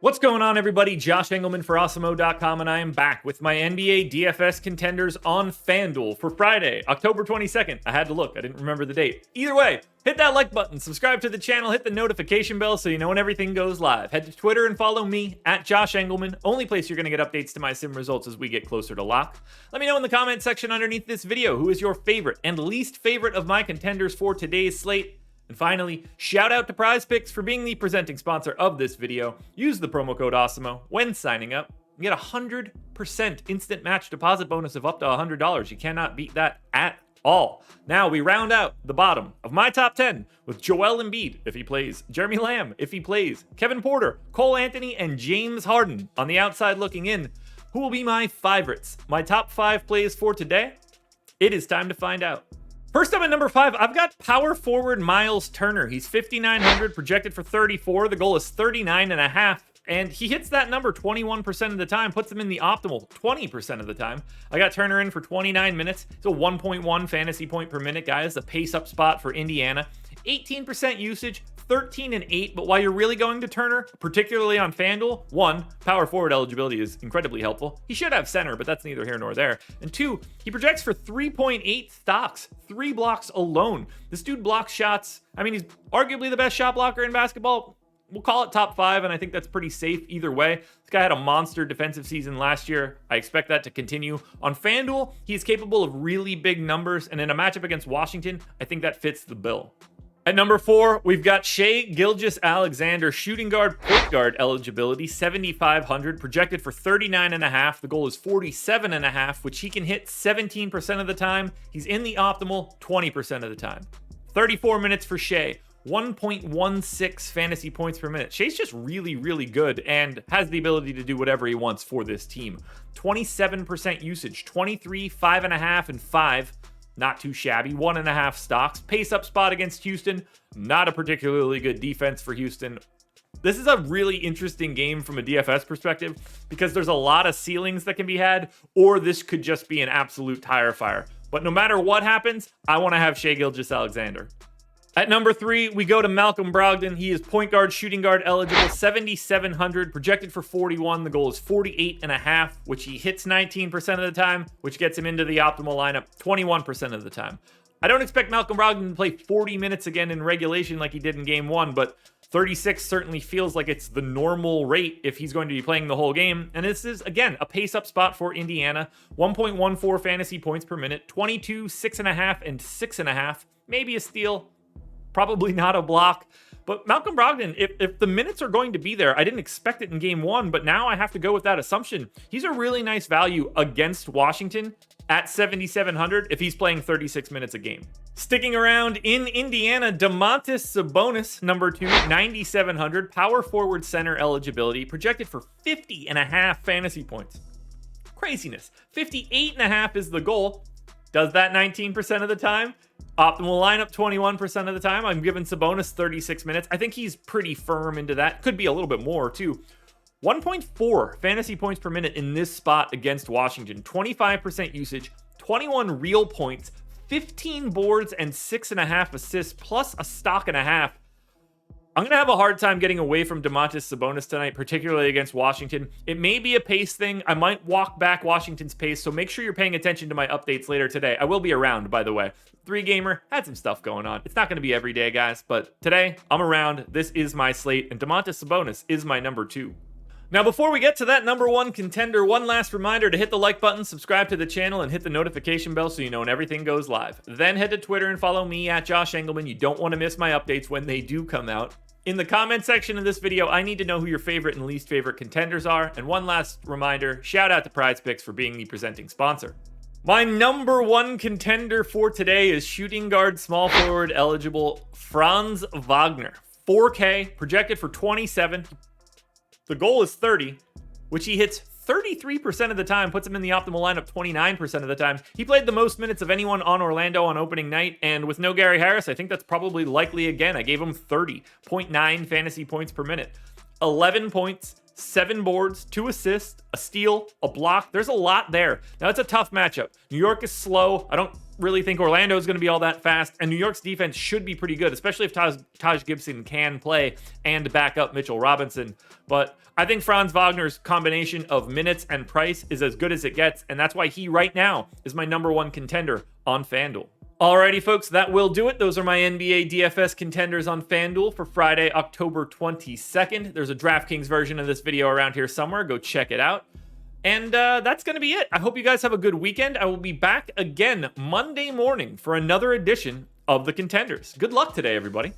What's going on, everybody? Josh Engleman for Awesemo.com, and I am back with my NBA DFS contenders on FanDuel for Friday, October 22nd. I had to look. I didn't remember the date. Either way, hit that like button, subscribe to the channel, hit the notification bell so you know when everything goes live. Head to Twitter and follow me, at Josh Engleman. Only place you're going to get updates to my sim results as we get closer to lock. Let me know in the comment section underneath this video who is your favorite and least favorite of my contenders for today's slate. And finally, shout out to PrizePicks for being the presenting sponsor of this video. Use the promo code Awesemo when signing up. You get a 100% instant match deposit bonus of up to $100. You cannot beat that at all. Now we round out the bottom of my top 10 with Joel Embiid, if he plays, Jeremy Lamb, if he plays, Kevin Porter, Cole Anthony, and James Harden on the outside looking in. Who will be my favorites? My top 5 plays for today? It is time to find out. First up at number 5, I've got power forward Myles Turner. He's 5,900, projected for 34. The goal is 39.5, and he hits that number 21% of the time, puts him in the optimal 20% of the time. I got Turner in for 29 minutes. It's a 1.1 fantasy point per minute guy. It's a pace-up spot for Indiana. 18% usage, 13 and 8, but while you're really going to Turner, particularly on FanDuel, 1, power forward eligibility is incredibly helpful. He should have center, but that's neither here nor there. And 2, he projects for 3.8 stocks, 3 blocks alone. This dude blocks shots. I mean, he's arguably the best shot blocker in basketball. We'll call it top 5, and I think that's pretty safe either way. This guy had a monster defensive season last year. I expect that to continue. On FanDuel, he's capable of really big numbers, and in a matchup against Washington, I think that fits the bill. At number 4, we've got Shai Gilgeous-Alexander, shooting guard, point guard eligibility, 7,500, projected for 39.5. The goal is 47.5, which he can hit 17% of the time. He's in the optimal 20% of the time. 34 minutes for Shai, 1.16 fantasy points per minute. Shai's just really, really good and has the ability to do whatever he wants for this team. 27% usage, 23, 5.5, and 5. Not too shabby. 1.5 stocks. Pace up spot against Houston. Not a particularly good defense for Houston. This is a really interesting game from a DFS perspective because there's a lot of ceilings that can be had, or this could just be an absolute tire fire. But no matter what happens, I want to have Shai Gilgeous-Alexander. At number 3, we go to Malcolm Brogdon. He is point guard, shooting guard eligible, 7,700, projected for 41. The goal is 48.5, which he hits 19% of the time, which gets him into the optimal lineup 21% of the time. I don't expect Malcolm Brogdon to play 40 minutes again in regulation like he did in game 1, but 36 certainly feels like it's the normal rate if he's going to be playing the whole game. And this is, again, a pace-up spot for Indiana. 1.14 fantasy points per minute, 22, 6.5, and 6.5. Maybe a steal. Probably not a block. But Malcolm Brogdon, if the minutes are going to be there, I didn't expect it in game 1, but now I have to go with that assumption. He's a really nice value against Washington at 7,700 if he's playing 36 minutes a game. Sticking around in Indiana, Domantas Sabonis, number 2, 9,700, power forward center eligibility, projected for 50.5 fantasy points. Craziness. 58.5 is the goal. Does that 19% of the time? Optimal lineup 21% of the time. I'm giving Sabonis 36 minutes. I think he's pretty firm into that. Could be a little bit more too. 1.4 fantasy points per minute in this spot against Washington. 25% usage, 21 real points, 15 boards, and 6.5 assists, plus a stock and a half. I'm going to have a hard time getting away from Domantas Sabonis tonight, particularly against Washington. It may be a pace thing. I might walk back Washington's pace, so make sure you're paying attention to my updates later today. I will be around, by the way. 3-gamer, had some stuff going on. It's not going to be every day, guys, but today I'm around. This is my slate, and Domantas Sabonis is my number 2. Now, before we get to that number 1 contender, one last reminder to hit the like button, subscribe to the channel, and hit the notification bell so you know when everything goes live. Then head to Twitter and follow me at Josh Engleman. You don't want to miss my updates when they do come out. In the comment section of this video, I need to know who your favorite and least favorite contenders are. And one last reminder, shout out to PrizePicks for being the presenting sponsor. My number 1 contender for today is shooting guard, small forward eligible Franz Wagner. 4K, projected for 27. The goal is 30, which he hits 33% of the time, puts him in the optimal lineup 29% of the time. He played the most minutes of anyone on Orlando on opening night, and with no Gary Harris, I think that's probably likely again. I gave him 30.9 fantasy points per minute. 11 points, 7 boards, 2 assists, a steal, a block. There's a lot there. Now, it's a tough matchup. New York is slow. I don't really think Orlando is going to be all that fast, and New York's defense should be pretty good, especially if Taj Gibson can play and back up Mitchell Robinson. But I think Franz Wagner's combination of minutes and price is as good as it gets, and that's why he right now is my number one contender on FanDuel. Alrighty, folks, that will do it. Those are my NBA DFS contenders on FanDuel for Friday, October 22nd. There's a DraftKings version of this video around here somewhere. Go check it out. And that's going to be it. I hope you guys have a good weekend. I will be back again Monday morning for another edition of the Contenders. Good luck today, everybody.